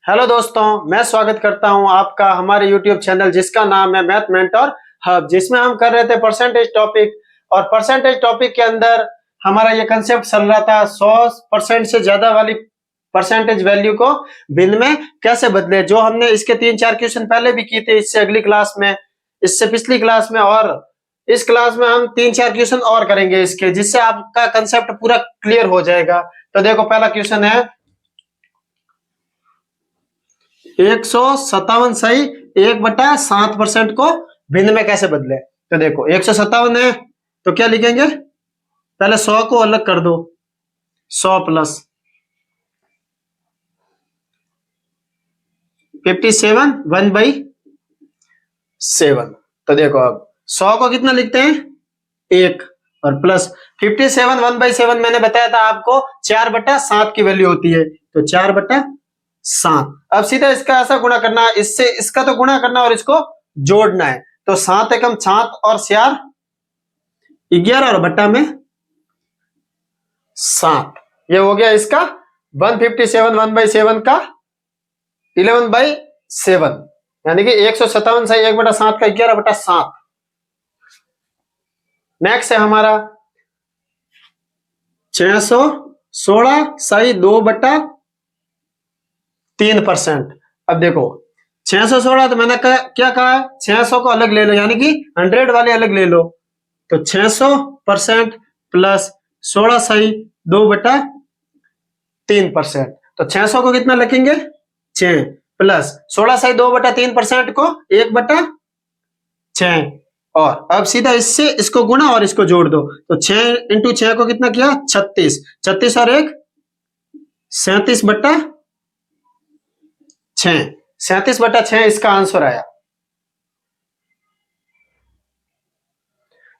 Hello दोस्तों, मैं स्वागत करता हूं आपका हमारे YouTube चैनल जिसका नाम है मैथ मेंटर हब, जिसमें हम कर रहे थे परसेंटेज टॉपिक। और परसेंटेज टॉपिक के अंदर हमारा ये कंसेप्ट चल रहा था 100% से ज्यादा वाली परसेंटेज वैल्यू को भिन्न में कैसे बदले, जो हमने इसके 3-4 क्वेश्चन पहले भी किए थे, इससे अगली क्लास में, इससे पिछली क्लास में, और इस क्लास में हम 3-4 क्वेश्चन और करेंगे इसके, जिससे आपका कंसेप्ट पूरा क्लियर हो जाएगा। तो देखो, पहला क्वेश्चन है 157 सही 1/7% को भिन्न में कैसे बदले। तो देखो 157 है तो क्या लिखेंगे, पहले 100 को अलग कर दो, 100 प्लस 57 1/7। तो देखो अब 100 को कितना लिखते हैं, 1, और प्लस 57 1/7 मैंने बताया था आपको 4/7 की वैल्यू होती है, तो 4/7। अब सीधा इसका ऐसा गुणा करना है, इससे इसका तो गुणा करना और इसको जोड़ना है। तो 7 एकम 7 और 4 11 और बट्टा में 7, ये हो गया इसका 157 1/7 का 11/7, यानी कि 157 सही 1/7 का 11/7। नेक्स्ट है हमारा 616 सही 2/3%। अब देखो 616 तो मैंने क्या कहा है, 600 को अलग ले लो, यानी कि 100 वाले अलग ले लो। तो 600% प्लस 16 सही 2/3%। तो 600 को कितना लिखेंगे, 6 प्लस 16 सही 2/3% को 1/6। और अब सीधा इससे इसको गुणा और इसको जोड़ दो, तो 6 × 6 को कितना किया, 36, 36 और 1 37/6, 37/6 इसका आंसर आया।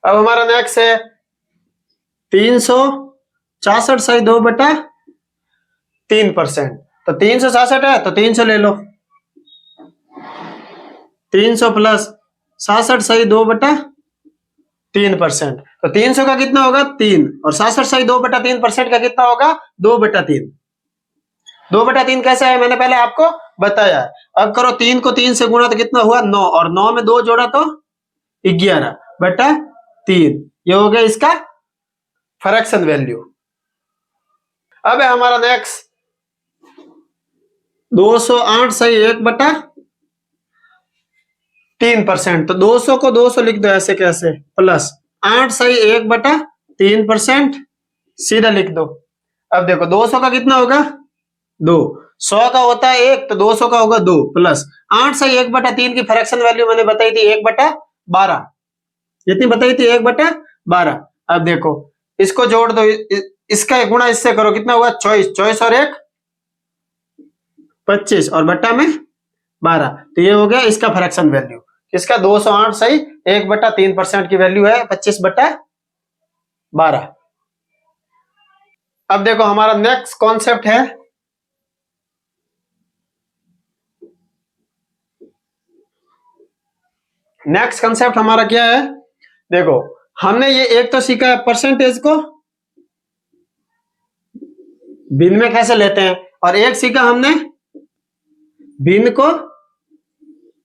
अब हमारा नेक्स्ट है 366 सही 2/3%। तो 366 है तो 300 ले लो, 300 प्लस 66 सही 2/3%। तो 300 का कितना होगा, 3, और 66 सही 2/3% का कितना होगा, 2/3। 2/3 कैसे है मैंने पहले आपको बताया। अब करो 3 को 3 से गुणा तो कितना हुआ, 9, और 9 में 2 जोड़ा तो 11/3। ये हो गया इसका फ्रैक्शन वैल्यू। अब है हमारा नेक्स्ट 208 सही 1/3%। तो 200 को 200 लिख दो ऐसे कैसे, प्लस 8 सही 1/3%, सीधा लिख दो। अब देखो 200 का कितना होगा, 2, 100 का होता है 1, तो 200 का होगा 2, प्लस 8 सही 1/3 की फ्रैक्शन वैल्यू मैंने बताई थी 1/12, कितनी बताई थी, 1/12। अब देखो इसको जोड़ दो, इसका गुणा इससे करो, कितना हुआ, 24, 24 और 1 25, और बट्टा में 12। तो ये हो गया इसका फ्रैक्शन वैल्यू, इसका 208 सही 1/3% की वैल्यू है 25/12। अब देखो हमारा नेक्स्ट कॉन्सेप्ट है नेक्स्ट कंसेप्ट हमारा क्या है, देखो हमने ये एक तो सीखा है परसेंटेज को भिन्न में कैसे लेते हैं, और एक सीखा हमने भिन्न को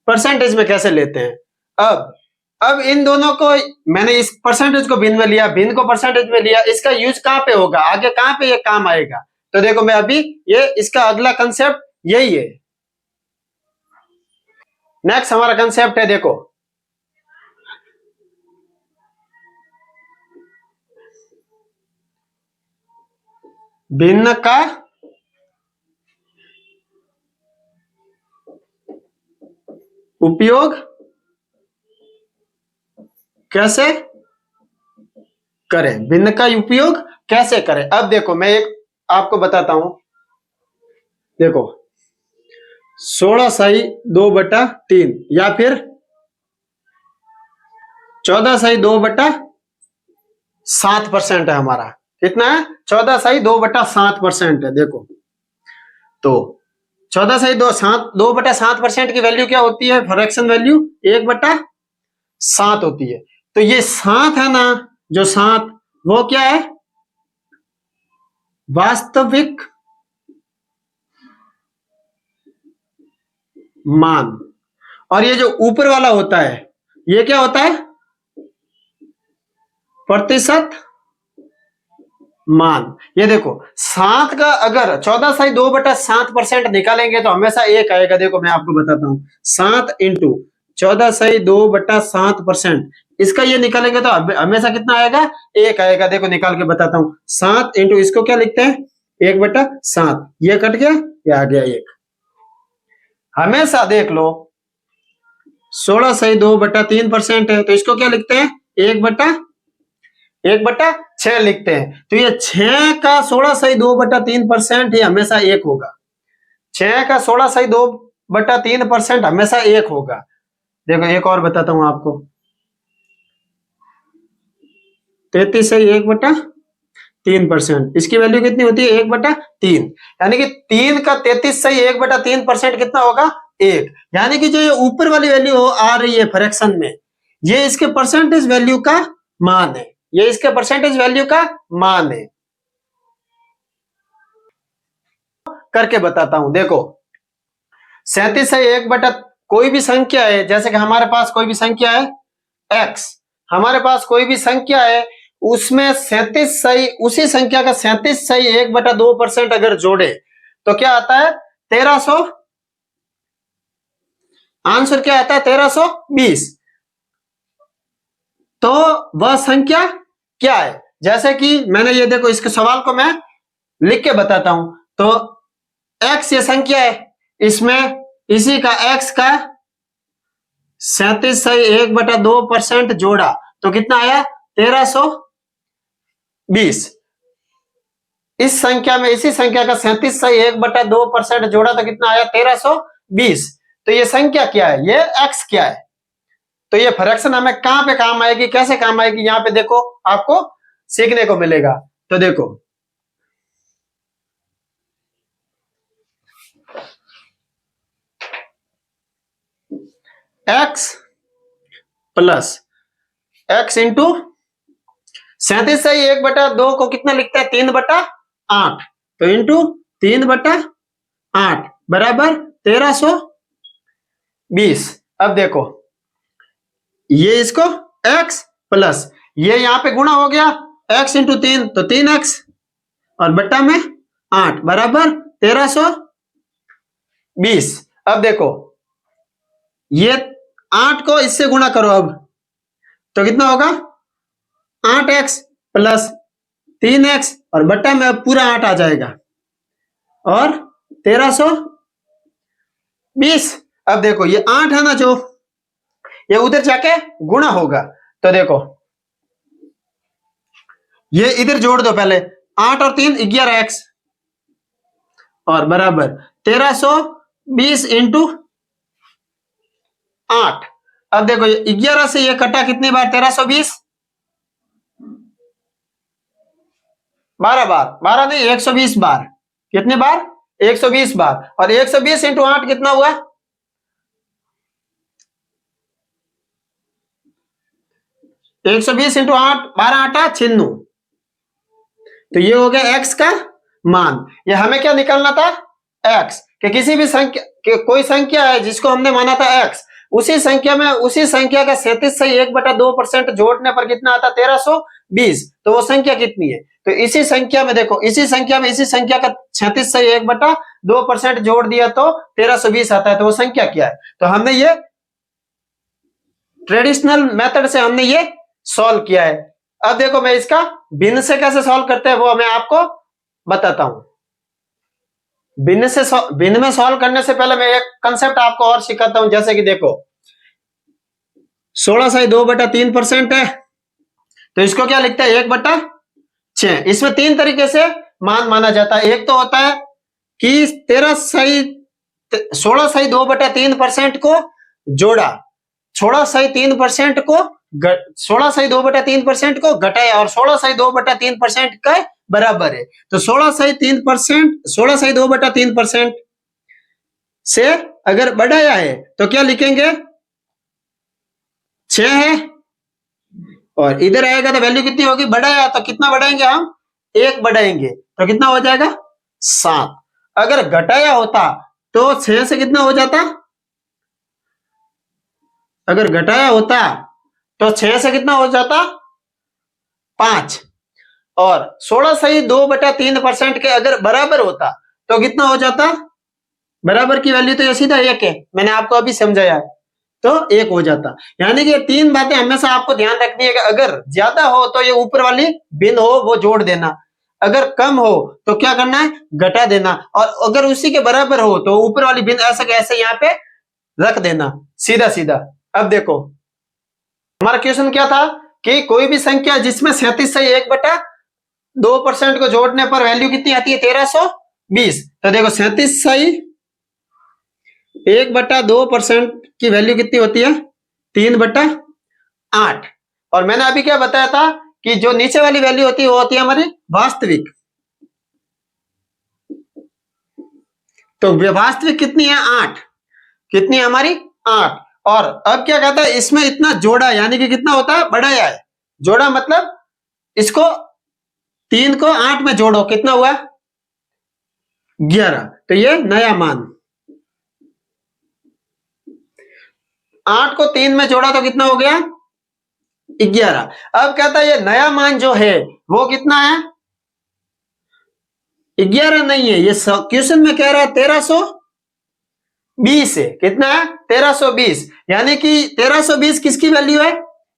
परसेंटेज में कैसे लेते हैं। अब इन दोनों को मैंने इस परसेंटेज को भिन्न में लिया, भिन्न को परसेंटेज में लिया, इसका यूज कहां पे होगा, आगे कहां पे ये काम आएगा। तो देखो मैं अभी ये इसका अगला कंसेप्ट यही है। नेक्स्ट हमारा कंसेप्ट है, देखो भिन्न का उपयोग कैसे करें, भिन्न का उपयोग कैसे करें। अब देखो मैं एक आपको बताता हूं, देखो 16 सही 2/3 या फिर 14 सही 2/7% है हमारा, कितना है, 14 सही 2/7% है। देखो तो 14 सही 2/7% की वैल्यू क्या होती है, फ्रैक्शन वैल्यू 1/7 होती है। तो ये 7 है ना, जो 7 वो क्या है, वास्तविक मान। और ये जो ऊपर वाला होता है ये क्या होता है? प्रतिशत मान। ये देखो 7 का अगर 14/2/7% निकालेंगे तो हमेशा 1 आएगा। देखो मैं आपको बताता हूं, 7 इंटू 14/2/7%, इसका ये निकालेंगे तो हमेशा कितना आएगा? 1 आएगा। देखो निकाल के बताता हूं, 7 इंटू इसको क्या लिखते हैं? 1/7। ये कट गया, ये आ गया 1। हमेशा देख लो 16/2/3% है तो इसको क्या लिखते हैं? 1/6 लिखते हैं। तो ये 6 का 16/2/3% ये हमेशा 1 होगा। 6 का 16/2/3% हमेशा 1 होगा। देखो एक और बताता हूं आपको, 33/1/3%, इसकी वैल्यू कितनी होती है? 1/3। यानी कि 3 का 33/1/3% कितना होगा? 1। यानी कि जो ये ऊपर वाली वैल्यू आ रही है फ्रैक्शन में, ये इसके परसेंटेज वैल्यू का मान है। ये इसके परसेंटेज वैल्यू का मान है। करके बताता हूं, देखो 37/1 कोई भी संख्या है, जैसे कि हमारे पास कोई भी संख्या है x, हमारे पास कोई भी संख्या है उसमें 37 सही, उसी संख्या का 37/1/2% अगर जोड़े तो क्या आता है? 1300। आंसर क्या आता है? 1320। तो वह संख्या क्या है? जैसे कि मैंने ये देखो, इसके सवाल को मैं लिख के बताता हूं। तो x ये संख्या है, इसमें इसी का x का 37/1/2% जोड़ा तो कितना आया? 1320। इस संख्या में इसी संख्या का 37/1/2% जोड़ा तो कितना आया? 1320। तो ये संख्या क्या है? ये x क्या है? तो ये फ्रैक्शन हमें कहां पे काम आएगी, कैसे काम आएगी, यहां पे देखो आपको सीखने को मिलेगा। तो देखो x प्लस x इंटू 37/1/2 को कितना लिखता है? 3/8। तो इंटू 3/8 बराबर 1320। अब देखो ये इसको x प्लस ये यहां पे गुणा हो गया, x इंटू 3 तो 3x और बट्टा में 8 बराबर 1320। अब देखो ये 8 को इससे गुणा करो अब तो कितना होगा? 8x प्लस 3x और बट्टा में अब पूरा 8 आ जाएगा और 1320। अब देखो ये 8 है ना, जो ये उधर जाके गुणा होगा। तो देखो ये इधर जोड़ दो पहले, 8 और 3 11x और बराबर 1320 इंटू 8। अब देखो ये 11 से ये कटा कितनी बार? 1320। 12 बार, 12 नहीं 120 बार। कितनी बार? 120 बार। और 120 इंटू 8 कितना हुआ? 120 इंटू 8, 12×8 = 96। तो ये हो गया x का मान। ये हमें क्या निकालना था? x। कि किसी भी संख्या कि कोई संख्या है जिसको हमने माना था x, उसी संख्या में उसी संख्या का 37/1/2% जोड़ने पर कितना आता? 1320। तो वो संख्या कितनी है? तो इसी संख्या में देखो, इसी संख्या में इसी संख्या का 37/1/2% जोड़ दिया तो 1320 आता है। तो वो संख्या क्या है? तो हमने ये ट्रेडिशनल मेथड से हमने ये सॉल्व किया है। अब देखो मैं इसका भिन्न से कैसे सॉल्व करते हैं वो मैं आपको बताता हूं। भिन्न में सॉल्व करने से पहले मैं एक कंसेप्ट आपको और सिखाता हूं। जैसे कि देखो 16/2/3% है तो इसको क्या लिखते हैं? 1/6। इसमें 3 तरीके से मान माना जाता है। एक तो होता है कि 16/2/3% को जोड़ा, 16/3% को 16/2/3% को घटाया और 16/2/3% का बराबर है। तो 16/2/3% से अगर बढ़ाया है तो क्या लिखेंगे? 6 है और इधर आएगा तो वैल्यू कितनी होगी? बढ़ाया तो कितना बढ़ाएंगे हम? 1 बढ़ाएंगे तो कितना हो जाएगा? 7। अगर घटाया होता तो 6 से कितना हो जाता? अगर घटाया होता तो 6 से कितना हो जाता 5, और 16.2/3% के अगर बराबर होता तो कितना हो जाता, बराबर की वैल्यू तो ये सीधा 1 है, मैंने आपको अभी समझाया है, तो 1 हो जाता। यानी कि ये 3 बातें हमेशा आपको ध्यान रखनी है कि अगर ज्यादा हो तो ये ऊपर वाली भिन्न हो वो जोड़ देना, अगर कम हो तो क्या करना है, घटा देना, और अगर उसी के बराबर हो तो ऊपर वाली भिन्न ऐसा कैसे यहाँ पे रख देना, सीधा सीधा। अब देखो हमारा क्वेश्चन क्या था कि कोई भी संख्या जिसमें 37.1/2% को जोड़ने पर वैल्यू कितनी आती है, 1320। तो देखो 37.1/2% की वैल्यू कितनी होती है, 3/8। और मैंने अभी क्या बताया था कि जो नीचे वाली वैल्यू होती है वो होती है हमारी वास्तविक। तो वास्तविक कितनी है, 8। कितनी है हमारी, 8। और अब क्या कहता है, इसमें इतना जोड़ा, यानी कि कितना होता है, बढ़ाया है। जोड़ा मतलब इसको 3 को 8 में जोड़ो, कितना हुआ 11। तो ये नया मान, 8 को 3 में जोड़ा तो कितना हो गया 11। अब कहता है ये नया मान जो है वो कितना है, 11 नहीं है, ये क्वेश्चन में कह रहा है 1320 है। कितना है 1320, यानी कि 1320 किसकी वैल्यू है,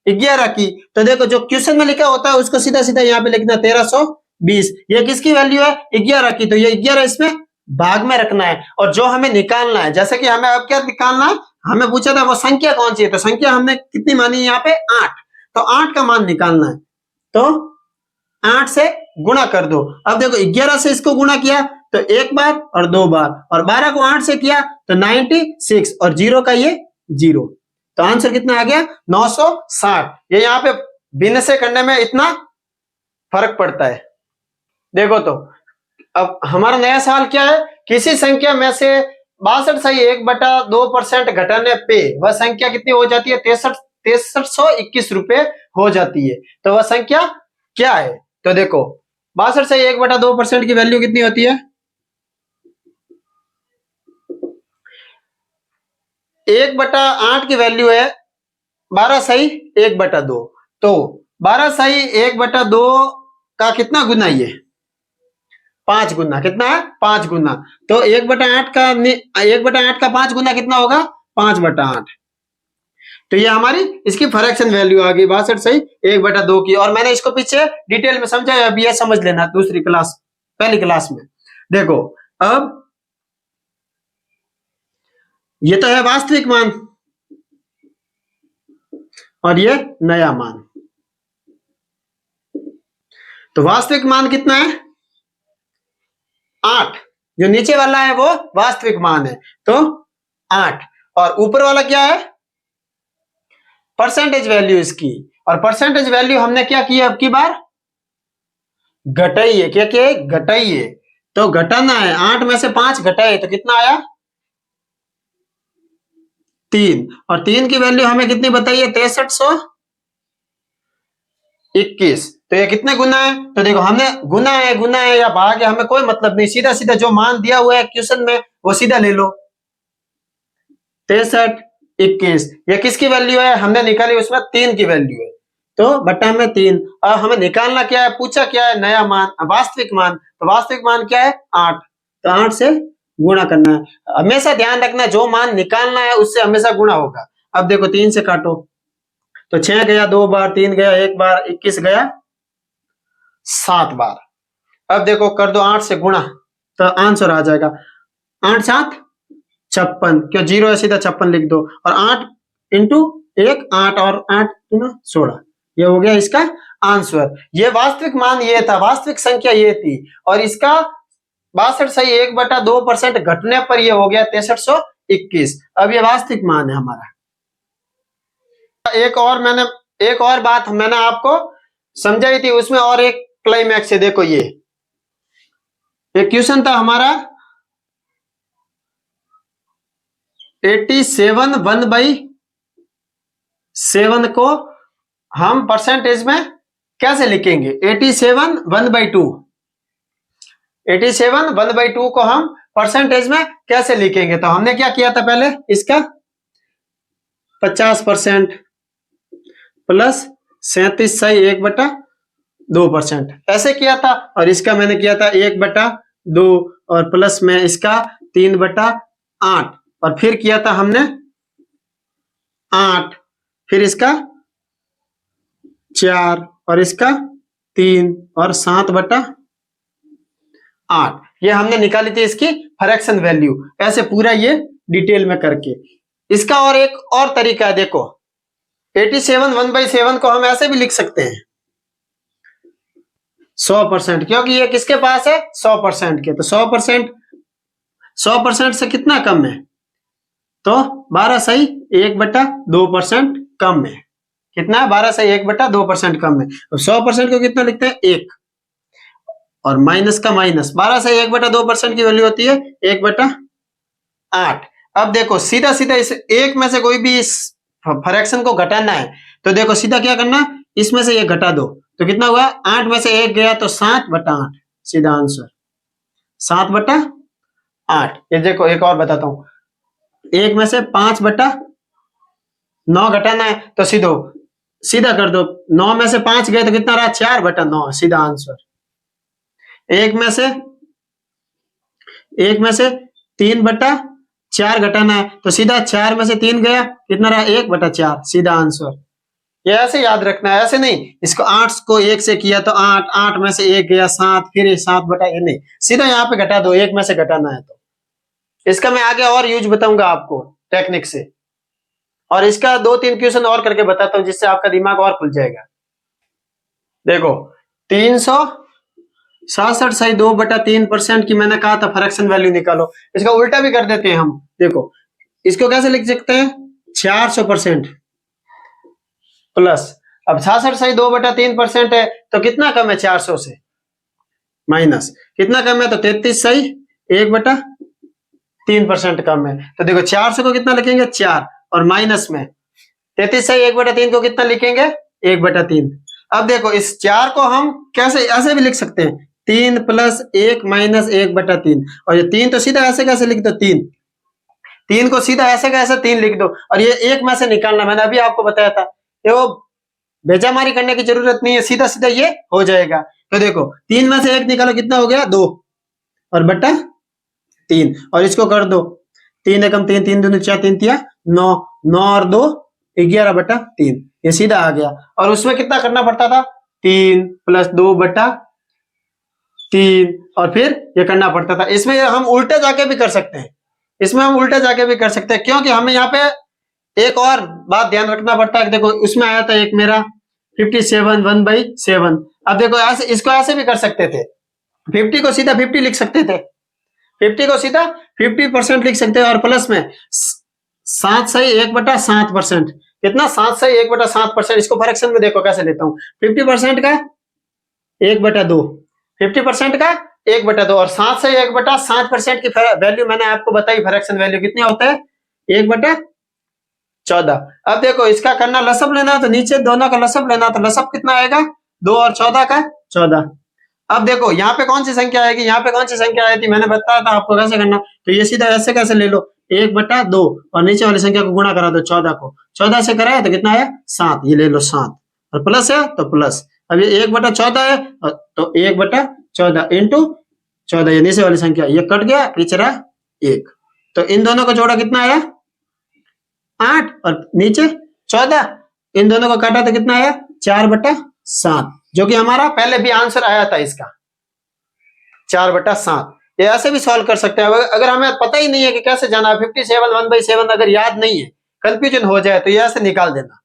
11 की। तो देखो जो क्वेश्चन में लिखा होता है उसको सीधा सीधा यहाँ पे लिखना 1320, ये किसकी वैल्यू है 11 की, तो ये 11 इसमें भाग में रखना है। और जो हमें निकालना है, जैसे कि हमें अब क्या निकालना है, हमें पूछा था वो संख्या कौन सी है, तो संख्या हमने कितनी मानी है यहाँ पे 8, तो 8 का मान निकालना है। तो 8 से गुणा कर दो। अब देखो 11 से इसको गुणा किया तो 1 बार और 2 बार, और 12 को 8 से किया तो 96, और 0 का ये 0, तो आंसर कितना आ गया 960। ये यहाँ पे भिन्न से करने में इतना फर्क पड़ता है। देखो तो अब हमारा नया सवाल क्या है, किसी संख्या में से 62.1/2% घटाने पे वह संख्या कितनी हो जाती है, 6321 रुपए हो जाती है। तो वह संख्या क्या है, तो देखो 62.1/2% की वैल्यू कितनी होती है, 1/8 की वैल्यू है 12/1/2। तो 12/1/2 का कितना गुना, ये 5 गुना, कितना है 5 गुना। तो 1/8 का 1/8 का 5 गुना कितना होगा 5/8। तो ये हमारी इसकी फ्रैक्शन वैल्यू आ गई 62/1/2 की। और मैंने इसको पीछे डिटेल में समझाया, अभी ये समझ लेना दूसरी क्लास, पहली क्लास में। देखो अब ये तो है वास्तविक मान और ये नया मान। तो वास्तविक मान कितना है 8, जो नीचे वाला है वो वास्तविक मान है, तो 8। और ऊपर वाला क्या है, परसेंटेज वैल्यू इसकी। और परसेंटेज वैल्यू हमने क्या किया, अब की बार घटाई है। क्या क्या घटाई है, तो घटाना है, 8 में से 5 घटाए तो कितना आया 3, और 3 की वैल्यू हमें कितनी बताई है 6321। तो ये कितने गुना है, तो देखो हमने गुना है या भाग है हमें कोई मतलब नहीं, सीधा सीधा जो मान दिया हुआ है क्वेश्चन में वो सीधा ले लो। 6321 ये किसकी वैल्यू है, हमने निकाली उसमें 3 की वैल्यू है, तो बट्टा में 3। अब हमें निकालना क्या है, पूछा क्या है, नया मान, वास्तविक मान। तो वास्तविक मान क्या है 8, तो 8 से गुणा करना है। हमेशा ध्यान रखना जो मान निकालना है उससे हमेशा गुणा होगा। अब देखो 3 से काटो तो 6 गया 2 बार, 3 गया 1 बार, 21 गया 7 बार। अब देखो कर दो 8 से गुणा तो आंसर आ जाएगा 8 7 56, क्यों 0 है सीधा 56 लिख दो, और 8 इंटू 1 8, और 8 गुना 16, ये हो गया इसका आंसर। ये वास्तविक मान ये था, वास्तविक संख्या ये थी, और इसका 62.1/2% घटने पर ये हो गया 6321। अब ये वास्तविक मान है हमारा। एक और बात मैंने आपको समझाई थी, उसमें और एक क्लाइमैक्स है। देखो ये क्वेश्चन था हमारा 87 1/7 को हम परसेंटेज में कैसे लिखेंगे, 87 1/2, 87 1/2 को हम परसेंटेज में कैसे लिखेंगे। तो हमने क्या किया था, पहले इसका 50% प्लस 37/1/2%, ऐसे किया था। और इसका मैंने किया था 1/2 और प्लस में इसका 3/8 और फिर किया था हमने 8, फिर इसका 4 और इसका 3 और 7/8। ये हमने निकाली थी इसकी फ्रैक्शन वैल्यू, ऐसे पूरा ये डिटेल में करके। इसका और एक और तरीका है, देखो 87 1/7 को हम ऐसे भी लिख सकते हैं 100%, क्योंकि ये किसके पास है 100% के। तो 100% से कितना कम है, तो 12 सही 1/2% कम है। कितना है 12 सही 1/2% कम है। तो 100% को कितना लिखते हैं 1 और माइनस का माइनस, 12 से 1/2% की वैल्यू होती है 1/8। अब देखो सीधा सीधा इस एक में से कोई भी इस फ्रैक्शन को घटाना है, तो देखो सीधा क्या करना, इसमें से ये घटा दो, तो कितना हुआ 8 में से 1 गया तो 7/8, सीधा आंसर 7/8। ये देखो एक और बताता हूं, 1 में से 5/9 घटाना है, तो सीधा कर दो, 9 में से 5 गए तो कितना रहा 4/9, सीधा आंसर। एक में से 3/4 घटाना है, तो सीधा 4 में से 3 गया, कितना रहा 1/4, सीधा आंसर। ये ऐसे याद रखना है, ऐसे नहीं इसको 8 को 1 से किया तो 8, 8 में से 1 गया 7, फिर 7 ये नहीं, सीधा यहाँ पे घटा दो, 1 में से घटाना है। तो इसका मैं आगे और यूज बताऊंगा आपको टेक्निक से, और इसका 2-3 क्वेश्चन और करके बताता हूं जिससे आपका दिमाग और खुल जाएगा। देखो 367 सही 2/3% की मैंने कहा था फ्रैक्शन वैल्यू निकालो, इसका उल्टा भी कर देते हैं हम। देखो इसको कैसे लिख सकते हैं 400% प्लस, अब 66 सही 2/3% है, तो कितना कम है 400 से, माइनस कितना कम है, तो 33 सही 1/3% कम है। तो देखो 400 को कितना लिखेंगे 4 और माइनस में 33 सही 1/3 को कितना लिखेंगे 1/3। अब देखो इस 4 को हम कैसे ऐसे भी लिख सकते हैं 3 + 1 - 1/3, और ये 3 तो सीधा ऐसे कैसे लिख दो 3 को सीधा ऐसे कैसे 3 लिख दो, और ये 1 में से निकालना, मैंने अभी आपको बताया था, ये वो भेजामारी करने की जरूरत नहीं है, सीधा सीधा ये हो जाएगा। तो देखो 3 में से 1 निकालो, कितना हो गया 2 और बटा 3, और इसको कर दो 3 एकम 3, 3 दूनी 4, 3 तिया 9, 9 और 2 11/3, ये सीधा आ गया। और उसमें कितना करना पड़ता था 3 + 2/3, और फिर ये करना पड़ता था। इसमें हम उल्टे जाके भी कर सकते हैं, क्योंकि हमें यहाँ पे एक और बात ध्यान रखना पड़ता है। देखो उसमें आया था एक मेरा 57 1/7, अब देखो ऐसे इसको ऐसे भी कर सकते थे, 50 को सीधा 50 लिख सकते थे, 50 को सीधा 50% लिख सकते हैं, और प्लस में 7 सही 1/7%, कितना 7 सही 1/7%। इसको फ्रैक्शन में देखो कैसे लेता हूँ, 50% का 1/2, 50% का 1/2, और 7 सही 1/7% की वैल्यू मैंने आपको बताई, फ्रैक्शन वैल्यू कितनी होता है 1/14। अब देखो इसका करना लसब लेना, तो नीचे दोनों का लसब लेना, तो लसब कितना आएगा 2 और 14 का 14। अब देखो यहाँ पे कौन सी संख्या आएगी, यहाँ पे कौन सी संख्या आई थी, मैंने बताया था आपको कैसे करना। तो ये सीधा ऐसे कैसे ले लो 1/2 और नीचे वाली संख्या को गुणा करा दो 14 को, 14 से कराया तो कितना आया 7, ये ले लो 7, और प्लस है तो प्लस। अब ये 1/14 है, तो 1/14 इंटू 14, ये नीचे वाली संख्या ये कट गया, पीछे रहा 1, तो इन दोनों को जोड़ा कितना आया 8 और नीचे 14, इन दोनों को काटा तो कितना आया 4/7, जो कि हमारा पहले भी आंसर आया था इसका 4/7। ये ऐसे भी सॉल्व कर सकते हैं। अगर हमें पता ही नहीं है कि कैसे जाना है, 57 1/7 अगर याद नहीं है, कंफ्यूजन हो जाए, तो ये ऐसे निकाल देना।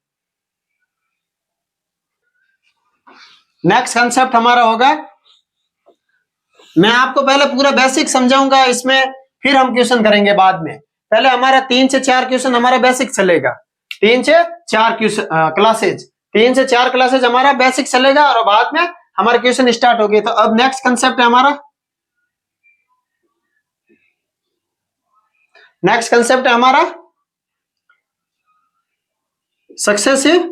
नेक्स्ट कंसेप्ट हमारा होगा, मैं आपको पहले पूरा बेसिक समझाऊंगा इसमें, फिर हम क्वेश्चन करेंगे बाद में। पहले हमारा 3 से 4 क्वेश्चन हमारा बेसिक चलेगा, 3 से 4 क्लासेज, 3 से 4 क्लासेज हमारा बेसिक चलेगा, और बाद में हमारे क्वेश्चन स्टार्ट हो गए। तो अब नेक्स्ट कंसेप्ट है हमारा, सक्सेसिव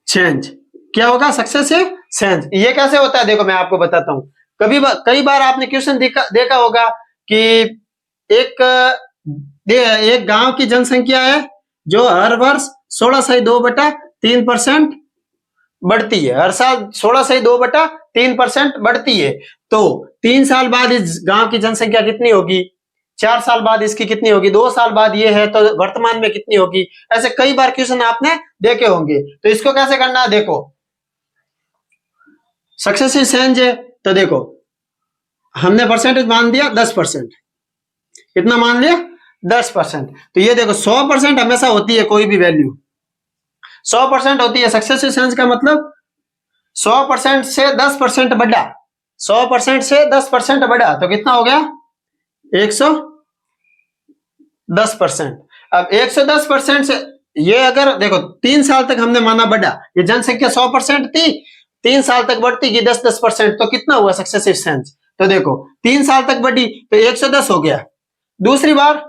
चेंज। क्या होगा सक्सेसिव चेंज, ये कैसे होता है देखो मैं आपको बताता हूं। कई बार आपने क्वेश्चन देखा होगा कि एक गांव की जनसंख्या है जो हर वर्ष 16/2/3% बढ़ती है, हर साल 16/2/3% बढ़ती है। तो 3 साल बाद इस गांव की जनसंख्या कितनी होगी, 4 साल बाद इसकी कितनी होगी, 2 साल बाद ये है तो वर्तमान में कितनी होगी। ऐसे कई बार क्वेश्चन आपने देखे होंगे। तो इसको कैसे करना है, देखो सक्सेसिव चेंज है तो देखो हमने परसेंटेज मान दिया 10%, कितना मान लिया 10%। तो ये देखो 100% हमेशा होती है, कोई भी वैल्यू 100% होती है। सक्सेसिव चेंज का मतलब 100% से 10% बढ़ा, 100% से 10% बढ़ा तो कितना हो गया 110%। अब 110% से ये अगर देखो 3 साल तक हमने माना बढ़ा, ये जनसंख्या 100% थी, 3 साल तक बढ़ती गई 10-10%, तो कितना हुआ सक्सेसिव चेंज। तो देखो 3 साल तक बढ़ी तो 110 हो गया। दूसरी बार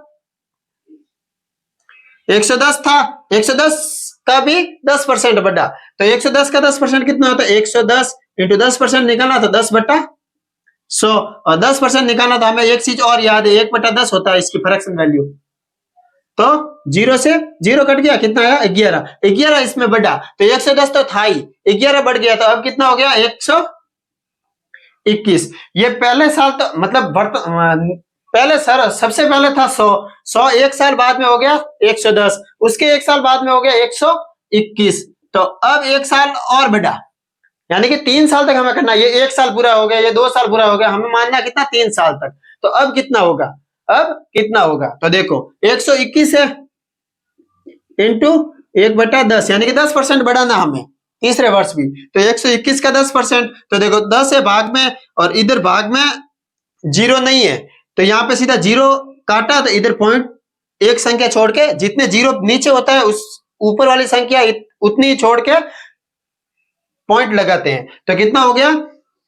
110 था, 110 का भी 10% बढ़ा, तो 110 का 10% कितना होता है, 110 इंटू 10% निकालना तो 10/100, और 10% निकालना तो हमें एक चीज और याद है, 1/10 होता है इसकी फ्रैक्शन वैल्यू। तो 0 से 0 कट गया, कितना आया 11, 11 इसमें बढ़ा तो 110 तो था ही, 11 बढ़ गया तो अब कितना हो गया 121। ये पहले साल तो मतलब पहले सर सबसे पहले था 100 एक साल बाद में हो गया 110, उसके एक साल बाद में हो गया 121, तो अब एक साल और बढ़ा, यानी कि 3 साल तक हमें करना, ये 1 साल पूरा हो गया, ये 2 साल पूरा हो गया, हमें मानना कितना 3 साल तक। तो अब कितना होगा, अब कितना होगा, तो देखो 121 है इंटू 1/10, यानी कि 10% बढ़ाना हमें तीसरे वर्ष भी, तो 121 का 10%, तो देखो 10 है भाग में और इधर भाग में 0 नहीं है, तो यहाँ पे सीधा 0 काटा, तो इधर पॉइंट एक संख्या छोड़ के, जितने 0 नीचे होता है उस ऊपर वाली संख्या उतनी ही छोड़ के पॉइंट लगाते हैं, तो कितना हो गया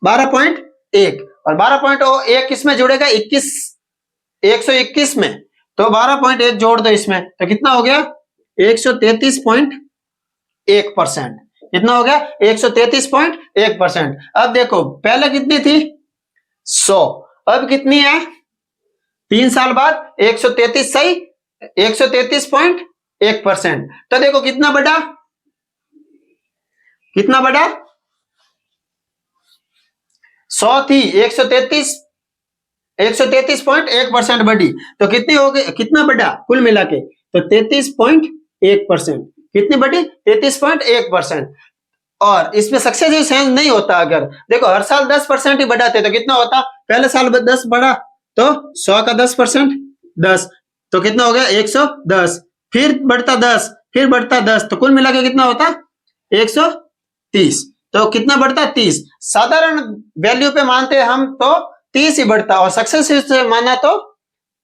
12.1, और 12.1 किसमें जुड़ेगा 121 में, तो 12.1 जोड़ दो इसमें, तो कितना हो गया 133.1%, कितना हो गया 133.1%। अब देखो पहले कितनी थी 100, अब कितनी है 3 साल बाद 133, सही 133.1%। तो देखो कितना बढ़ा, कितना बढ़ा 100 थी 133.1% बढ़ी, तो कितनी हो गई, कितना बढ़ा कुल मिला के, तो 33.1%, कितनी बढ़ी 33.1%। और इसमें सक्सेसिव चेंज नहीं होता, अगर देखो हर साल 10% ही बढ़ाते तो कितना होता, पहले साल 10 बढ़ा तो 100 का 10% 10, तो कितना हो गया 110, फिर बढ़ता 10, फिर बढ़ता 10, तो कुल मिला के कितना होता 130, तो कितना बढ़ता 30। साधारण वैल्यू पे मानते हम तो 30 ही बढ़ता, और सक्सेसिव से माना तो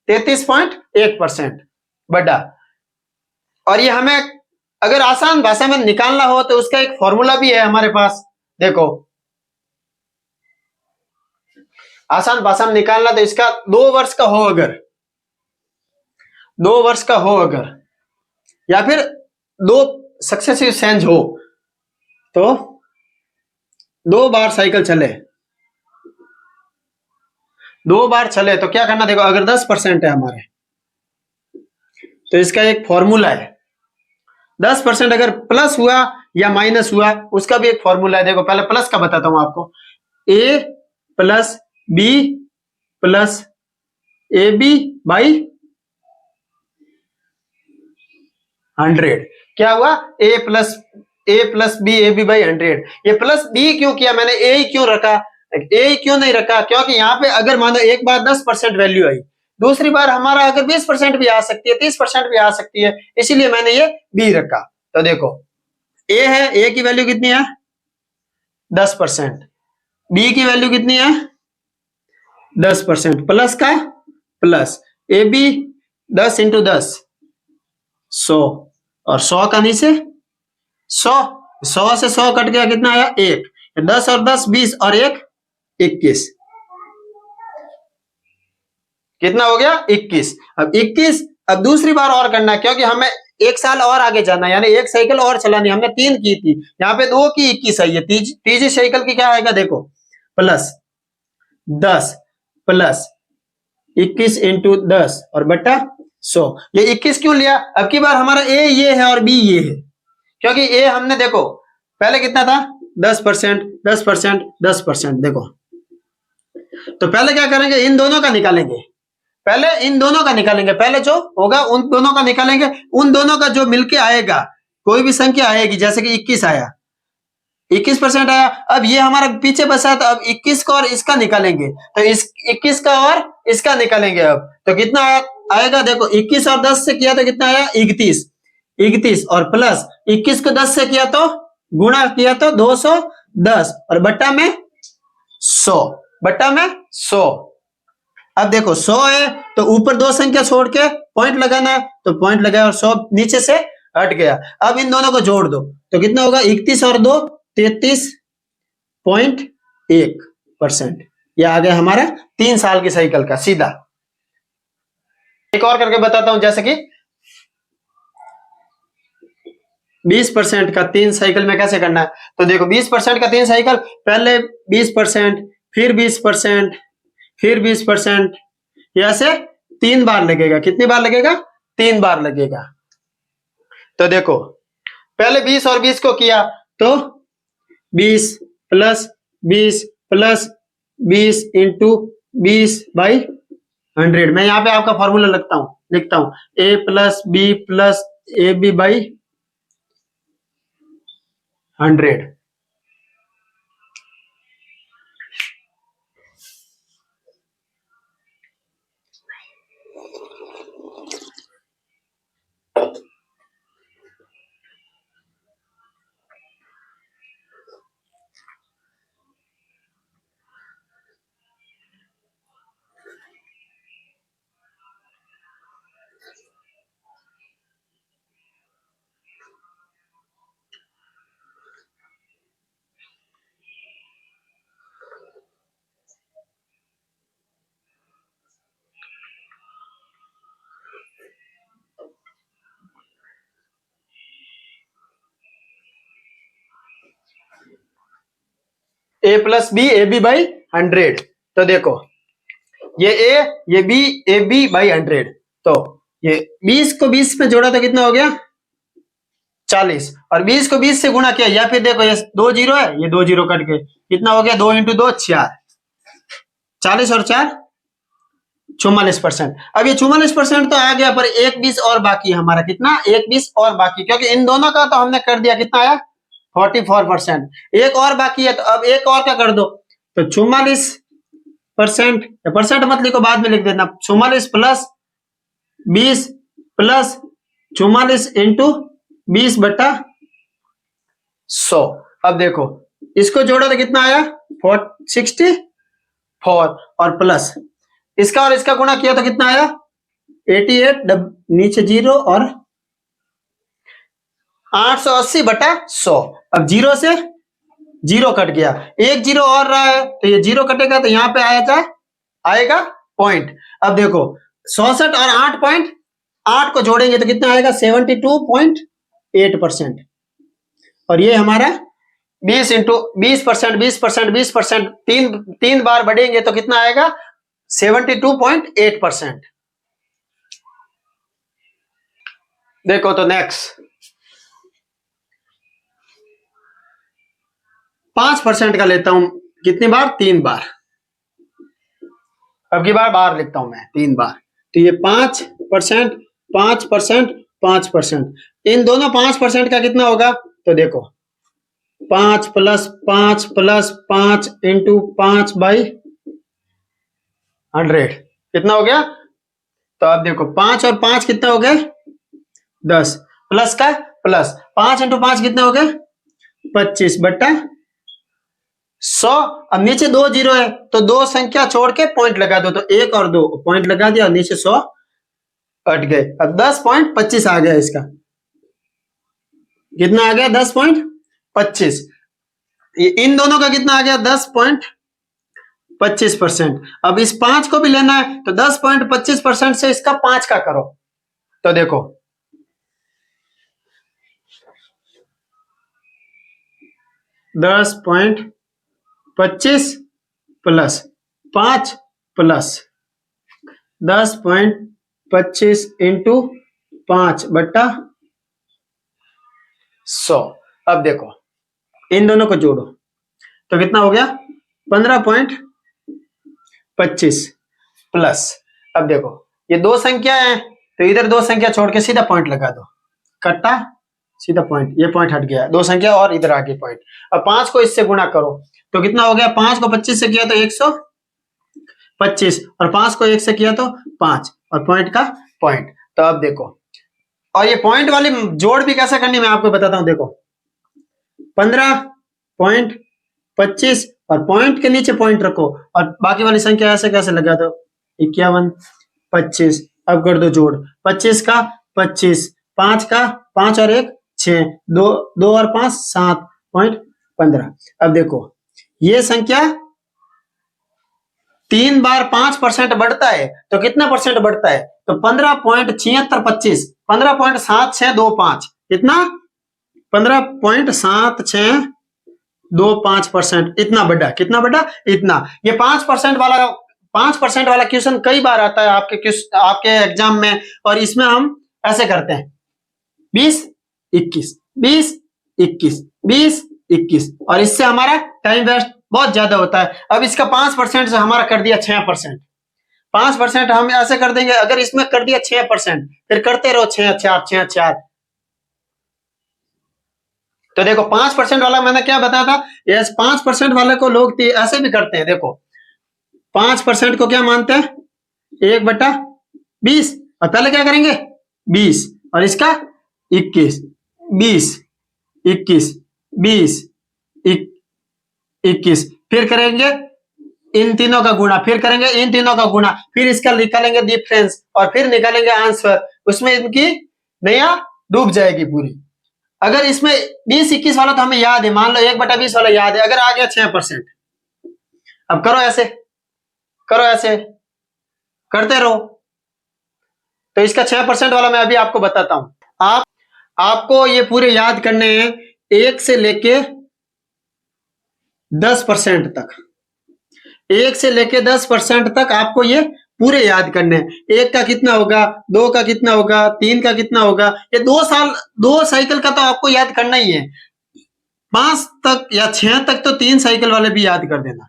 33.1% बढ़ा। और ये हमें अगर आसान भाषा में निकालना हो तो उसका एक फॉर्मूला भी है हमारे पास, देखो आसान भाषा में निकालना, तो इसका 2 वर्ष का हो अगर, 2 वर्ष का हो अगर, या फिर 2 सक्सेसिव चेंज हो, तो 2 बार साइकिल चले, 2 बार चले तो क्या करना, देखो अगर 10% है हमारे, तो इसका एक फॉर्मूला है, 10% अगर प्लस हुआ या माइनस हुआ उसका भी एक फॉर्मूला है। देखो पहले प्लस का बताता हूं आपको, a plus B plus A B by 100, क्या हुआ a plus B A B by 100। ये प्लस बी क्यों किया मैंने, a ही क्यों रखा, a क्यों नहीं रखा, क्योंकि यहाँ पे अगर मानो एक बार 10% वैल्यू आई, दूसरी बार हमारा अगर 20% भी आ सकती है, 30% भी आ सकती है, इसीलिए मैंने ये b रखा। तो देखो a है, a की वैल्यू कितनी है 10%, b की वैल्यू कितनी है 10%, प्लस का प्लस ए बी 10 इंटू 10 100, और 100 का नीचे 100, 100 से 100 कट गया, कितना आया 1, 10 और 10 20 और 1 21, कितना हो गया 21। अब 21, अब दूसरी बार और करना है क्योंकि हमें एक साल और आगे जाना है, यानी एक साइकिल और चलानी, हमने 3 की थी, यहाँ पे 2 की 21 आई है, तीसरी साइकिल की क्या आएगा, देखो प्लस 10 प्लस 21 इंटू 10 और बटा 100। ये 21 क्यों लिया? अब की बार हमारा ए ये है और बी ये है, क्योंकि ए हमने देखो पहले कितना था 10%, 10%, 10%। देखो तो पहले क्या करेंगे, इन दोनों का निकालेंगे, पहले इन दोनों का निकालेंगे, पहले जो होगा उन दोनों का निकालेंगे, उन दोनों का जो मिलके आएगा कोई भी संख्या आएगी, जैसे कि 21 आया, 21% आया। अब ये हमारा पीछे बचा, तो अब 21 का और इसका निकालेंगे, तो इस 21 का और इसका निकालेंगे। अब तो कितना आएगा, देखो 21 और 10 से किया तो कितना आया 31, 31 और प्लस 21 को 10 से किया तो गुणा किया तो 210 और बट्टा में 100, बट्टा में 100। अब देखो 100 है तो ऊपर दो संख्या छोड़ के पॉइंट लगाना है, तो पॉइंट लगाया और 100 नीचे से हट गया। अब इन दोनों को जोड़ दो तो कितना होगा, 31 और 2 33.1%। यह आ गया हमारा 3 साल की साइकिल का सीधा। एक और करके बताता हूं, जैसे कि 20% का 3 साइकिल में कैसे करना है। तो देखो 20% का 3 साइकिल, पहले 20%, फिर 20%, फिर 20%, ऐसे 3 बार लगेगा। कितनी बार लगेगा, 3 बार लगेगा। तो देखो पहले 20 और 20 को किया तो 20 प्लस 20 प्लस 20 इंटू 20/100। मैं यहाँ पे आपका फॉर्मूला लिखता हूं a plus B plus A B by 100। A plus B A B by 100। तो देखो ये ए ये बी ए बी बाई 100। तो ये 20 को 20 में जोड़ा तो कितना हो गया 40, और 20 को 20 से गुणा किया, या फिर देखो ये 2 जीरो है, ये 2 जीरो कट के कितना हो गया 2 इंटू 2 4, 40 और 4 44%। अब ये 44% तो आ गया, पर एक 20 और बाकी है हमारा, कितना एक 20 और बाकी, क्योंकि इन दोनों का तो हमने कर दिया, कितना आया 44%। एक और बाकी है, तो अब एक और क्या कर दो, तो 44%, परसेंट मत लिखो, बाद में लिख देना, 44 प्लस 20 प्लस 44 इंटू 20/100। अब देखो इसको जोड़ो तो कितना आया 64, और प्लस इसका और इसका गुणा किया तो कितना आया 88, नीचे 0 और 880/100। अब 0 से 0 कट गया, एक 0 और रहा है, तो ये 0 कटेगा तो यहाँ पे आएगा पॉइंट। अब देखो 66 और 8.8 को जोड़ेंगे तो कितना आएगा 72.8%। और ये हमारा 20 इंटू 20%, 20%, 20%, तीन बार बढ़ेंगे तो कितना आएगा 72.8%। देखो तो नेक्स्ट 5% का लेता हूं, कितनी बार 3 बार, अब की बार लिखता हूं मैं 3 बार। तो ये 5%, 5%, 5%, इन दोनों 5% का कितना होगा, तो देखो 5 प्लस 5 प्लस 5 इंटू 5/100 कितना हो गया। तो अब देखो 5 और 5 कितना हो गए 10, प्लस का प्लस 5 इंटू 5 कितना हो गए 25/100। अब नीचे 2 जीरो है तो दो संख्या छोड़ के पॉइंट लगा दो, तो 1 और 2 पॉइंट लगा दिया और नीचे 100 हट गए। अब 10.25 आ गया, इसका कितना आ गया 10.25। इन दोनों का कितना आ गया 10.25%। अब इस 5 को भी लेना है तो 10.25% से इसका 5 का करो, तो देखो 10.25 प्लस 5 प्लस 10.25 25 इंटू 5/100। अब देखो इन दोनों को जोड़ो तो कितना हो गया 15.25 प्लस, अब देखो ये दो संख्या है तो इधर दो संख्या छोड़ के सीधा पॉइंट लगा दो, कट्टा सीधा पॉइंट, ये पॉइंट हट गया, दो संख्या और इधर आगे पॉइंट। अब 5 को इससे गुणा करो तो कितना हो गया, 5 को 25 से किया तो 125 और 5 को 1 से किया तो 5 और पॉइंट का पॉइंट। तो अब देखो, और ये पॉइंट वाली जोड़ भी कैसे करनी मैं आपको बताता हूं। देखो 15.25 और पॉइंट के नीचे पॉइंट रखो और बाकी वाली संख्या ऐसे कैसे लगा दो, 51, 25। अब कर दो जोड़, 25 का 25, 5 का 5 और 1 6, 2 और 5 7.15। अब देखो ये संख्या 3 बार 5% बढ़ता है तो कितना परसेंट बढ़ता है, तो 15.7625, 15.7625, कितना 15.7625%, इतना बढ़ा, कितना बढ़ा, इतना। ये 5% वाला क्वेश्चन कई बार आता है आपके एग्जाम में, और इसमें हम ऐसे करते हैं 20 21 20 21 20 21, और इससे हमारा टाइम वेस्ट बहुत ज्यादा होता है। अब इसका 5% से हमारा कर दिया 6%, 5% हम ऐसे कर देंगे। अगर इसमें कर दिया 6%, फिर करते रहो 6 4 6 4। तो देखो 5% वाला मैंने क्या बताया था, यस 5% वाले को लोग ऐसे भी करते हैं। देखो 5% को क्या मानते हैं, 1/20, और पहले क्या करेंगे 20 और इसका 21, 20 21 20 21, फिर करेंगे इन तीनों का गुणा, फिर करेंगे इन तीनों का गुणा, फिर इसका निकालेंगे डिफरेंस और फिर निकालेंगे आंसर। उसमें इनकी नया डूब जाएगी पूरी। अगर इसमें 20 21 वाला तो हमें याद है, मान लो 1/20 वाला याद है, अगर आ गया 6%, अब करो ऐसे, करो ऐसे, करते रहो। तो इसका 6% वाला मैं अभी आपको बताता हूं। आपको ये पूरे याद करने हैं 1 से लेके 10% तक, 1 से लेके 10% तक आपको ये पूरे याद करने हैं। 1 का कितना होगा, 2 का कितना होगा, 3 का कितना होगा, ये 2 साइकिल का तो आपको याद करना ही है। 5 तक या 6 तक तो 3 साइकिल वाले भी याद कर देना,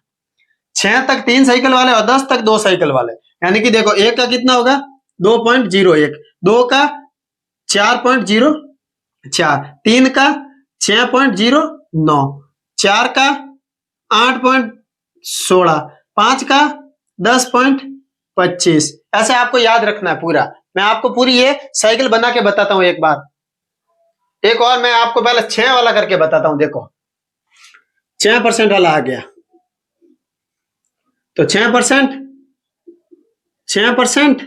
6 तक 3 साइकिल वाले और 10 तक 2 साइकिल वाले। यानी कि देखो 1 का कितना होगा 2.01, 2 का 4.04, 3 का 6.09, 4 का 8.16, 5 का 10.25। ऐसे आपको याद रखना है पूरा। मैं आपको पूरी ये साइकिल बना के बताता हूं एक बार। एक और मैं आपको पहले 6 वाला करके बताता हूं। देखो 6% वाला आ गया तो 6%, 6%,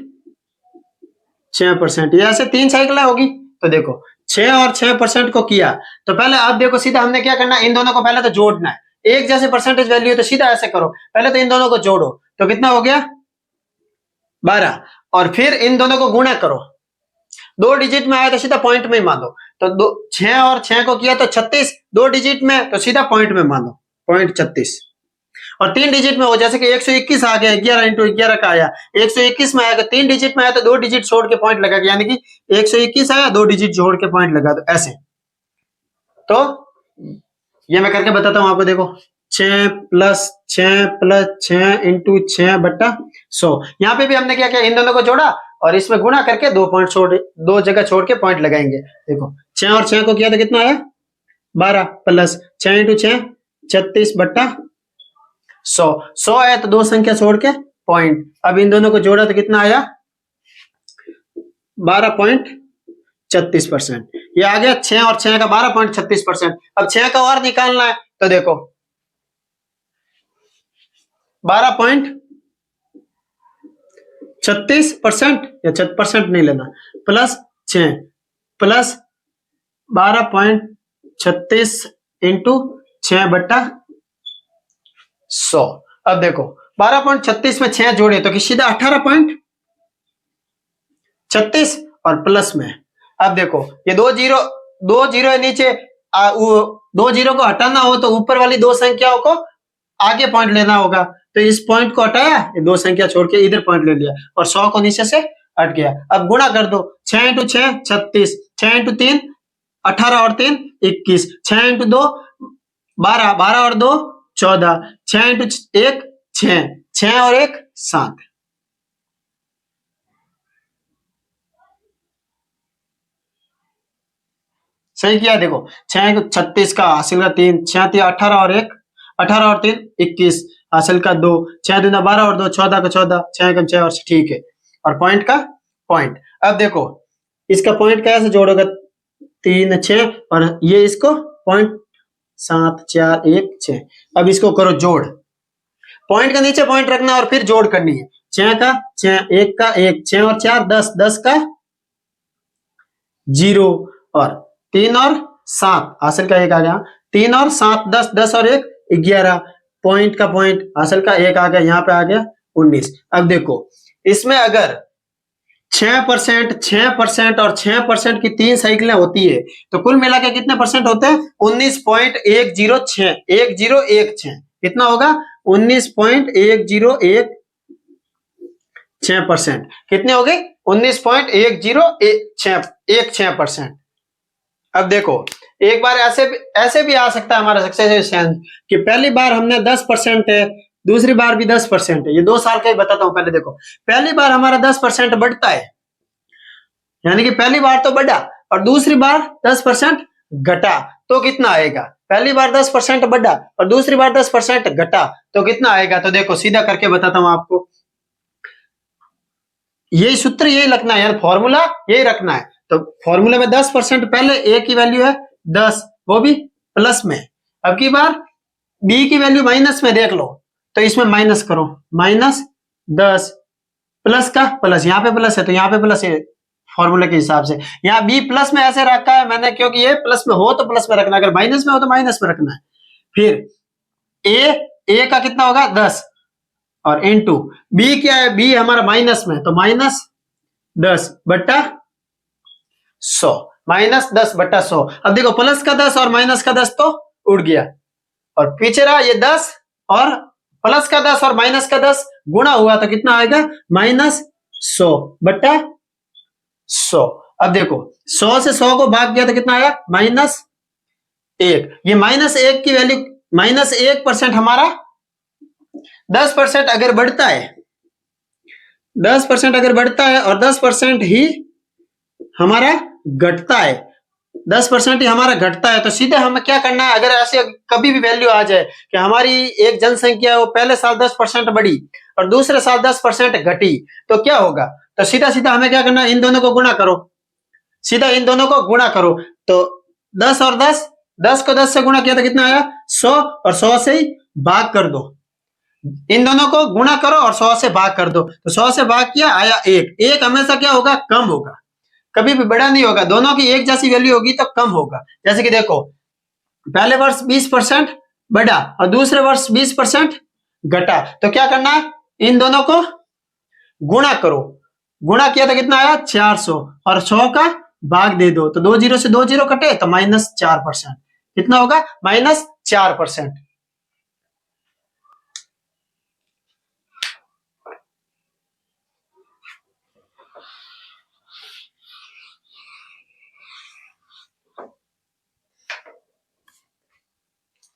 6%, ये ऐसे 3 साइकिल होगी। तो देखो 6 और 6% को किया तो पहले अब देखो सीधा हमने क्या करना है, इन दोनों को पहले तो जोड़ना है। एक जैसे परसेंटेज वैल्यू है तो सीधा ऐसे करो, पहले तो इन दोनों को जोड़ो तो कितना हो गया 12, और फिर इन दोनों को गुणा करो, 2 डिजिट में आया तो सीधा पॉइंट में ही मान दो। तो 6 और 6 को किया तो 36, 2 डिजिट में तो सीधा पॉइंट में मान दो, पॉइंट 36। और 3 डिजिट में हो, जैसे कि 121 आ गया, 11 इंटू 11 का आया, 121 में आया, 3 डिजिट में आया तो 2 डिजिट छोड़ के पॉइंट लगा, यानी कि 121 आया, 2 डिजिट जोड़ के पॉइंट लगा दो ऐसे। तो ये मैं करके बताता हूं आपको। देखो 6 प्लस 6 इंटू 6/100, यहाँ पे भी हमने क्या किया, इन दोनों को जोड़ा और इसमें गुणा करके 2 जगह छोड़ के पॉइंट लगाएंगे। देखो 6 और 6 को किया तो कितना आया 12, प्लस 6 इंटू 6 36/100, 100 आया तो 2 संख्या छोड़ के पॉइंट। अब इन दोनों को जोड़ा तो कितना आया 12.36%। ये आ गया 6 और 6 का 12.36%। अब 6 का और निकालना है तो देखो 12.36% या 6% नहीं लेना, प्लस 6 प्लस 12.36 इंटू 6/100। अब देखो 12.36 में 6 जोड़े तो सीधा 18.36 और प्लस में। अब देखो ये 2 जीरो नीचे, 2 जीरो को हटाना हो तो ऊपर वाली 2 संख्याओं को आगे पॉइंट लेना होगा। तो इस पॉइंट को हटाया, ये 2 संख्या छोड़ के इधर पॉइंट ले लिया और 100 को नीचे से हट गया। अब गुणा कर दो, 6 इंटू 6 36, 6 इंटू 3 18 और 3 21, 6 इंटू 2 12, 12 और 2 14, 6 इंटू 1 6, 6 और 1 7। सही किया। देखो 6 36 का हासिल का 3, 6 18 और 1 18 और 3 21, हासिल का 2, 6 दूना 12 और 2 14 का 14, 6 कम 6 और ठीक है। और पॉइंट का पॉइंट। अब देखो इसका पॉइंट कैसे जोड़ोगे, 3 6 और ये इसको पॉइंट 7 4 1 6। अब इसको करो जोड़, पॉइंट का नीचे पॉइंट रखना और फिर जोड़ करनी है। 6 का 6, 1 का 1, 6 और 4 10, 10 का 0 और 3 और 7 हासिल का 1 आ गया। 3 और 7 10, 10 और 1 11, पॉइंट का पॉइंट हासिल का 1 आ गया, यहाँ पे आ गया 19। अब देखो इसमें अगर 6%, 6% और 6% की 3 साइकिलें होती है तो कुल मिला के कितने परसेंट होते हैं, 19.106, 1016। कितना होगा, 19.1016%। कितने हो गए, 19.1016%। अब देखो एक बार ऐसे भी आ सकता है हमारा सक्सेशन कि पहली बार हमने 10% है, दूसरी बार भी 10% है। ये 2 साल का ही बताता हूं। पहले देखो पहली बार हमारा 10% बढ़ता है, यानी कि पहली बार तो बढ़ा और दूसरी बार 10% घटा, तो कितना आएगा, पहली बार 10% बढ़ा और दूसरी बार 10% घटा तो कितना आएगा। तो देखो सीधा करके बताता हूं आपको, यही सूत्र यही रखना है, यार फॉर्मूला यही रखना है। तो फॉर्मूले में 10% पहले ए की वैल्यू है 10, वो भी प्लस में। अब की बार बी की वैल्यू माइनस में देख लो, तो इसमें माइनस करो, -10 प्लस का प्लस, यहाँ पे प्लस है तो यहाँ पे प्लस है फॉर्मूले के हिसाब से। यहाँ बी प्लस में ऐसे रखा है मैंने क्योंकि ये प्लस में हो तो प्लस में रखना, अगर माइनस में हो तो माइनस में रखना है। फिर ए का कितना होगा 10 और इनटू बी क्या है, बी हमारा माइनस में तो -10 बट्टा 100, -10 बट्टा 100। अब देखो प्लस का 10 और माइनस का 10 तो उड़ गया और पीछे रहा ये 10 और प्लस का 10 और माइनस का 10 गुणा हुआ तो कितना आएगा, -100 बट्टा 100। अब देखो 100 से 100 को भाग दिया तो कितना आया, -1। ये -1 की वैल्यू -1% हमारा 10% अगर बढ़ता है, 10% अगर बढ़ता है और 10% ही हमारा घटता है, 10% ही हमारा घटता है, तो सीधे हमें क्या करना है, अगर ऐसे कभी भी वैल्यू आ जाए कि हमारी एक जनसंख्या वो पहले साल 10% बढ़ी और दूसरे साल 10% घटी तो क्या होगा, तो सीधा सीधा हमें क्या करना है, इन दोनों को गुणा करो, सीधा इन दोनों को गुणा करो। तो 10 और 10, 10 को 10 से गुणा किया तो कितना आया 100 और 100 से ही भाग कर दो, इन दोनों को गुणा करो और 100 से भाग कर दो, तो 100 से भाग किया आया 1। 1 हमेशा क्या होगा, कम होगा, कभी भी बड़ा नहीं होगा, दोनों की एक जैसी वैल्यू होगी तो कम होगा। जैसे कि देखो पहले वर्ष 20% बढ़ा और दूसरे वर्ष 20% घटा, तो क्या करना है, इन दोनों को गुणा करो, गुणा किया तो कितना आया 400 और 100 का भाग दे दो, तो 2 जीरो से 2 जीरो कटे तो -4%। कितना होगा, -4%।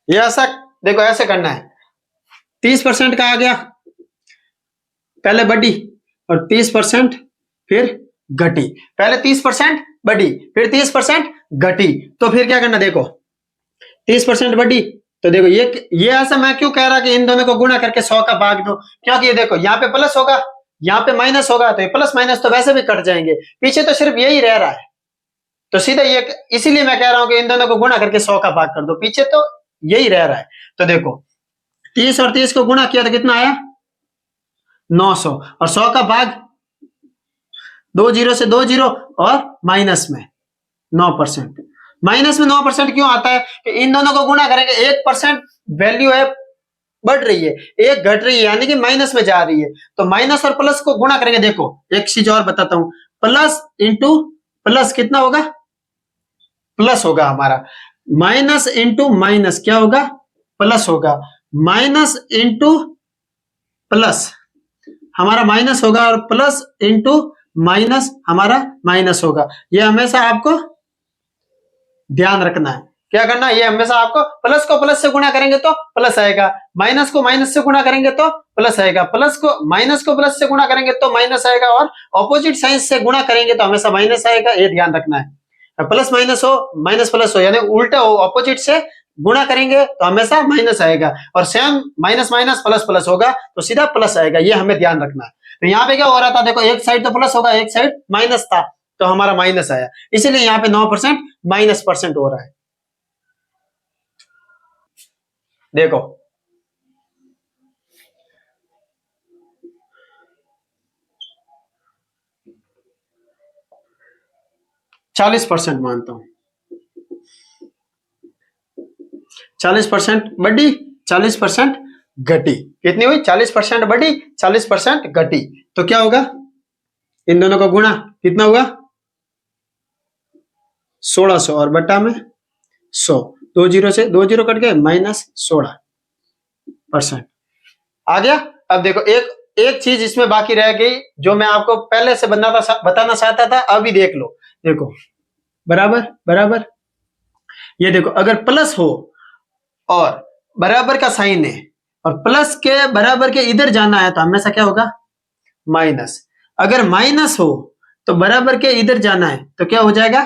ये ऐसा देखो ऐसे करना है, 30% का आ गया, पहले बढ़ी और 30% फिर घटी, पहले 30% बढ़ी फिर 30% घटी, तो फिर क्या करना, देखो 30% बढ़ी तो देखो ये ऐसा मैं क्यों कह रहा कि इन दोनों को गुणा करके 100 का भाग दो, क्योंकि ये देखो यहाँ पे प्लस होगा यहाँ पे माइनस होगा, तो ये प्लस माइनस तो वैसे भी कट जाएंगे, पीछे तो सिर्फ यही रह रहा है, तो सीधा ये, इसीलिए मैं कह रहा हूं कि इन दोनों को गुणा करके 100 का भाग कर दो, पीछे तो यही रह रहा है। तो देखो 30 और 30 को गुणा किया तो कितना आया 900 और 100 का भाग 2 जीरो से 2 जीरो और माइनस में 9%। माइनस में 9% क्यों आता है कि इन दोनों को गुणा करेंगे, 1% वैल्यू है बढ़ रही है, एक घट रही है, यानी कि माइनस में जा रही है, तो माइनस और प्लस को गुणा करेंगे। देखो एक चीज और बताता हूं, प्लस इंटू प्लस कितना होगा, प्लस होगा हमारा, माइनस इंटू माइनस क्या होगा, प्लस होगा, माइनस इंटू प्लस हमारा माइनस होगा और प्लस इंटू माइनस हमारा माइनस होगा। ये हमेशा आपको ध्यान रखना है। क्या करना है, ये हमेशा आपको प्लस को प्लस से गुणा करेंगे तो प्लस आएगा, माइनस को माइनस से गुणा करेंगे तो प्लस आएगा, प्लस को माइनस को प्लस से गुणा करेंगे तो माइनस आएगा, और ऑपोजिट साइन से गुणा करेंगे तो हमेशा माइनस आएगा। ये ध्यान रखना है। प्लस माइनस हो माइनस प्लस हो, यानी उल्टा हो, ऑपोजिट से गुणा करेंगे तो हमेशा माइनस आएगा, और same minus minus plus plus होगा तो सीधा प्लस आएगा। ये हमें ध्यान रखना है। तो यहाँ पे क्या हो रहा था, देखो एक साइड तो प्लस होगा, एक साइड माइनस था, तो हमारा माइनस आया, इसीलिए यहाँ पे 9% माइनस परसेंट हो रहा है। देखो %40 मानता हूं, 40% बढ़ी 40% घटी। कितनी हुई, 40% बढ़ी 40% घटी, तो क्या होगा, इन दोनों का गुणा कितना हुआ, 1600 और बटा में 100, 2 जीरो से 2 जीरो कट गए, -16%। आ गया। अब देखो एक चीज इसमें बाकी रह गई जो मैं आपको पहले से बताना चाहता था, अभी देख लो। देखो बराबर बराबर, ये देखो अगर प्लस हो और बराबर का साइन है और प्लस के बराबर के इधर जाना है तो हमेशा क्या होगा, माइनस। अगर माइनस हो तो बराबर के इधर जाना है तो क्या हो जाएगा,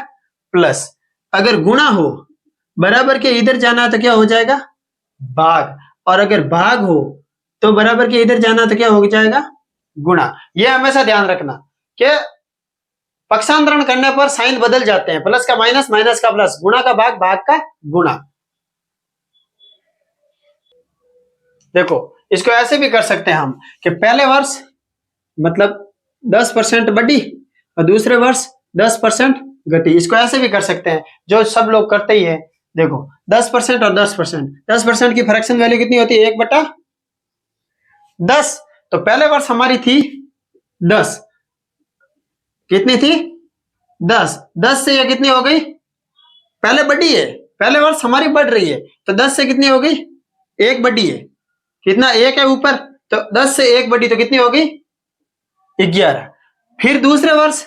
प्लस। अगर गुणा हो बराबर के इधर जाना है तो क्या हो जाएगा, भाग। और अगर भाग हो तो बराबर के इधर जाना तो क्या हो जाएगा, गुणा। ये हमेशा ध्यान रखना कि पक्षांतरण करने पर साइन बदल जाते हैं, प्लस का माइनस, माइनस का प्लस, गुणा का भाग, भाग का गुणा। देखो इसको ऐसे भी कर सकते हैं हम कि पहले वर्ष मतलब 10% बढ़ी और दूसरे वर्ष 10% घटी। इसको ऐसे भी कर सकते हैं जो सब लोग करते ही है। देखो 10% और 10%, 10% की फ्रैक्शन वैल्यू कितनी होती है, 1/10। तो पहले वर्ष हमारी थी 10, कितनी थी, 10, 10 से ये कितनी हो गई, पहले बढ़ी है, पहले वर्ष हमारी बढ़ रही है, तो 10 से कितनी हो गई, 1 बढ़ी है, कितना 1 है ऊपर, तो 10 से 1 बढ़ी तो कितनी हो गई, 11। फिर दूसरे वर्ष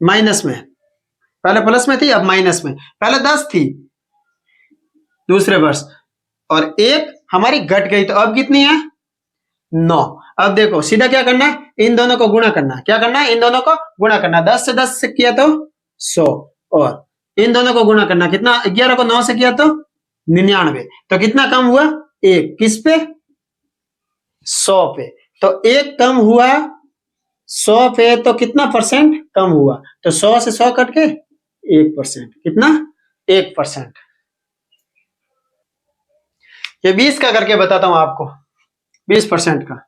माइनस में, पहले प्लस में थी अब माइनस में, पहले 10 थी दूसरे वर्ष, और 1 हमारी घट गई, तो अब कितनी है, 9। अब देखो सीधा क्या करना है, इन दोनों को गुणा करना है। क्या करना है, इन दोनों को गुणा करना। 10 से 10 से किया तो 100, और इन दोनों को गुणा करना, कितना, 11 को 9 से किया तो 99, तो कितना कम हुआ, 1, किस पे, 100 पे। तो 1 कम हुआ 100 पे, तो कितना परसेंट कम हुआ, तो 100 से 100 कट के 1%, कितना, 1%। ये 20 का करके बताता हूं आपको, 20% का।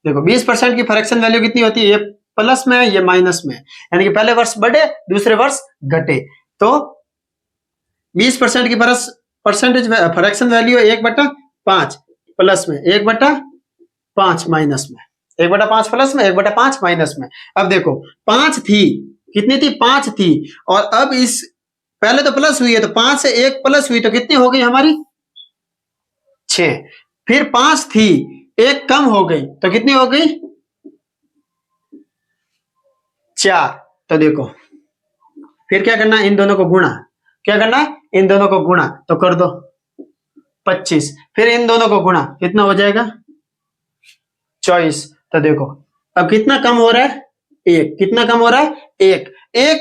देखो 20% की फ्रैक्शन वैल्यू कितनी होती है, ये प्लस में है ये माइनस में है, यानी कि पहले वर्ष बढ़े दूसरे वर्ष घटे। तो 20% की परसेंटेज फ्रैक्शन वैल्यू 1/5 प्लस में, 1/5 माइनस में, 1/5 प्लस में, 1/5 माइनस में। अब देखो 5 थी, कितनी थी, 5 थी, और अब इस पहले तो प्लस हुई है, तो 5 से 1 प्लस हुई तो कितनी हो गई हमारी, 6। फिर 5 थी, 1 कम हो गई तो कितनी हो गई, 4। तो देखो फिर क्या करना है, इन दोनों को गुणा। क्या करना है, इन दोनों को गुणा, तो कर दो 25। फिर इन दोनों को गुणा, कितना हो जाएगा, 24। तो देखो अब कितना कम हो रहा है, 1। कितना कम हो रहा है, 1।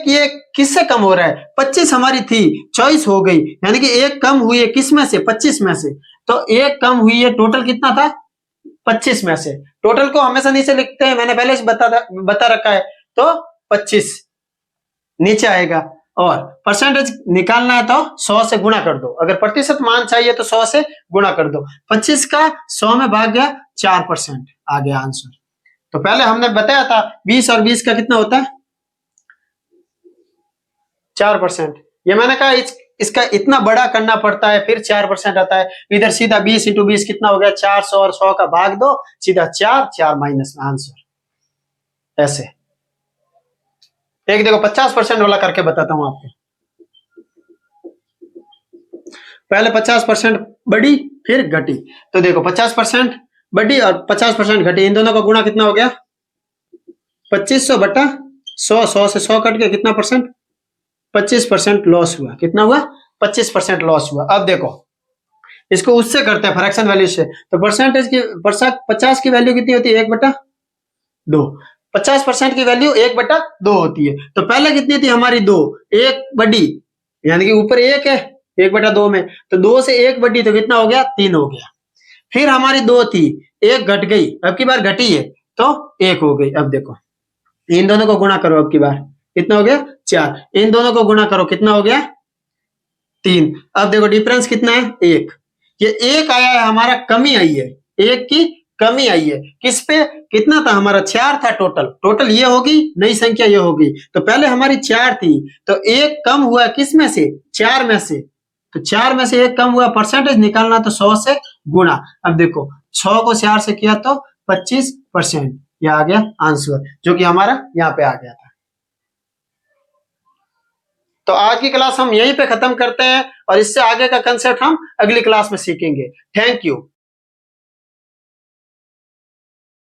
ये किससे कम हो रहा है, 25 हमारी थी 24 हो गई, यानी कि 1 कम हुई है किस में से, 25 में से। तो 1 कम हुई है, टोटल कितना था, 25 में से। टोटल को हमेशा नीचे लिखते हैं, मैंने पहले से बता रखा है, तो 25 नीचे आएगा। और परसेंटेज निकालना है तो 100 से गुणा कर दो, अगर प्रतिशत मान चाहिए तो 100 से गुणा कर दो। 25 का 100 में भाग गया, 4% आ गया आंसर। तो पहले हमने बताया था 20 और 20 का कितना होता है, 4%। ये मैंने कहा इसका इतना बड़ा करना पड़ता है, फिर 4% आता है। इधर सीधा 20 × 20 कितना हो गया, 400, और 100 का भाग दो, सीधा 4 माइनस में आंसर। ऐसे एक देखो 50% वाला करके बताता हूं आपको। पहले 50% बढ़ी फिर घटी, तो देखो 50% बढ़ी और 50% घटी, इन दोनों का गुणा कितना हो गया 2500 बटा 100, 100 से 100 कट के कितना परसेंट 25% लॉस हुआ। कितना हुआ 25% लॉस हुआ। अब देखो इसको उससे करते हैं फ्रैक्शन वैल्यू से, तो परसेंटेज की 50 की वैल्यू कितनी होती है 1/2, 50% की वैल्यू 1/2 होती है। तो पहले कितनी थी हमारी 2, 1 बढ़ी यानी कि ऊपर 1 है 1/2 में, तो 2 से 1 बढ़ी तो कितना हो गया 3 हो गया। फिर हमारी 2 थी 1 घट गई, अब की बार घटी है तो 1 हो गई। अब देखो इन दोनों को गुणा करो, अब की बार कितना हो गया 4, इन दोनों को गुणा करो कितना हो गया 3। अब देखो डिफरेंस कितना है 1, ये 1 आया है हमारा, कमी आई है 1 की कमी आई है। किस पे कितना था हमारा 4 था टोटल ये होगी नई संख्या ये होगी, तो पहले हमारी 4 थी तो 1 कम हुआ किस में से 4 में से, तो 4 में से 1 कम हुआ, परसेंटेज निकालना तो 100 से गुणा। अब देखो 6 को 4 से किया तो 25%, यह आ गया आंसर जो कि हमारा यहाँ पे आ गया था। तो आज की क्लास हम यहीं पे खत्म करते हैं और इससे आगे का कंसेप्ट हम अगली क्लास में सीखेंगे। Thank you.